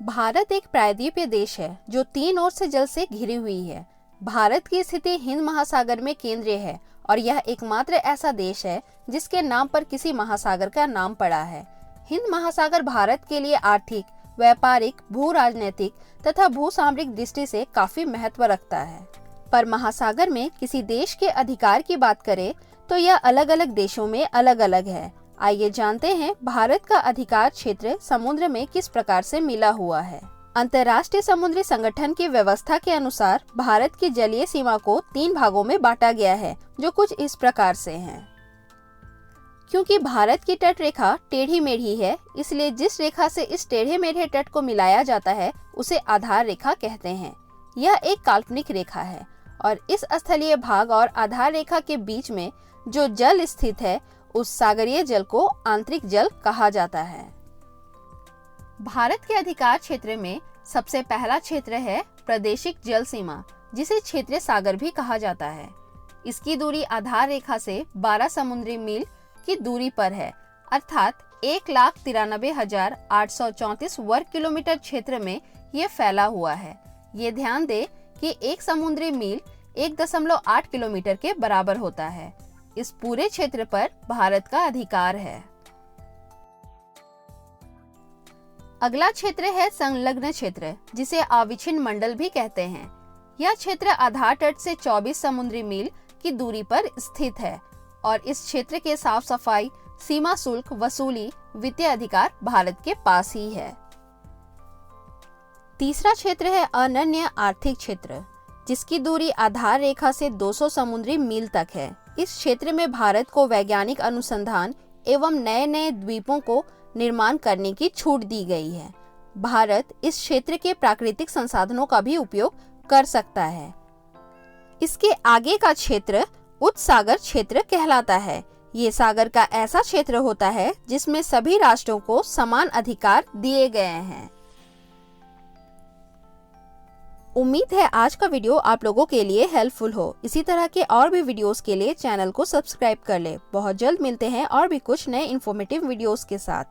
भारत एक प्रायद्वीपीय देश है जो 3 ओर से जल से घिरी हुई है। भारत की स्थिति हिंद महासागर में केंद्रीय है और यह एकमात्र ऐसा देश है जिसके नाम पर किसी महासागर का नाम पड़ा है। हिंद महासागर भारत के लिए आर्थिक, व्यापारिक, भू राजनीतिक तथा भू सामरिक दृष्टि से काफी महत्व रखता है। पर महासागर में किसी देश के अधिकार की बात करें तो यह अलग अलग देशों में अलग अलग है। आइए जानते हैं भारत का अधिकार क्षेत्र समुद्र में किस प्रकार से मिला हुआ है। अंतर्राष्ट्रीय समुद्री संगठन की व्यवस्था के अनुसार भारत की जलीय सीमा को 3 भागों में बांटा गया है, जो कुछ इस प्रकार से हैं। क्योंकि भारत की तट रेखा टेढ़ी मेढ़ी है, इसलिए जिस रेखा से इस टेढ़े मेढ़े तट को मिलाया जाता है उसे आधार रेखा कहते हैं। यह एक काल्पनिक रेखा है और इस स्थलीय भाग और आधार रेखा के बीच में जो जल स्थित है उस सागरीय जल को आंतरिक जल कहा जाता है। भारत के अधिकार क्षेत्र में सबसे पहला क्षेत्र है प्रादेशिक जल सीमा, जिसे क्षेत्रीय सागर भी कहा जाता है। इसकी दूरी आधार रेखा से 12 समुद्री मील की दूरी पर है, अर्थात 1,93,834 वर्ग किलोमीटर क्षेत्र में ये फैला हुआ है। ये ध्यान दे कि 1 समुद्री मील 1.8 किलोमीटर के बराबर होता है। इस पूरे क्षेत्र पर भारत का अधिकार है। अगला क्षेत्र है संलग्न क्षेत्र, जिसे अविच्छिन्न मंडल भी कहते हैं। यह क्षेत्र आधार तट से 24 समुद्री मील की दूरी पर स्थित है और इस क्षेत्र के साफ सफाई, सीमा शुल्क वसूली, वित्तीय अधिकार भारत के पास ही है। तीसरा क्षेत्र है अनन्य आर्थिक क्षेत्र, जिसकी दूरी आधार रेखा से 200 समुद्री मील तक है। इस क्षेत्र में भारत को वैज्ञानिक अनुसंधान एवं नए नए द्वीपों को निर्माण करने की छूट दी गई है। भारत इस क्षेत्र के प्राकृतिक संसाधनों का भी उपयोग कर सकता है। इसके आगे का क्षेत्र उच्च सागर क्षेत्र कहलाता है। ये सागर का ऐसा क्षेत्र होता है जिसमें सभी राष्ट्रों को समान अधिकार दिए गए हैं। उम्मीद है आज का वीडियो आप लोगों के लिए हेल्पफुल हो। इसी तरह के और भी वीडियोस के लिए चैनल को सब्सक्राइब कर ले। बहुत जल्द मिलते हैं और भी कुछ नए इन्फॉर्मेटिव वीडियोस के साथ।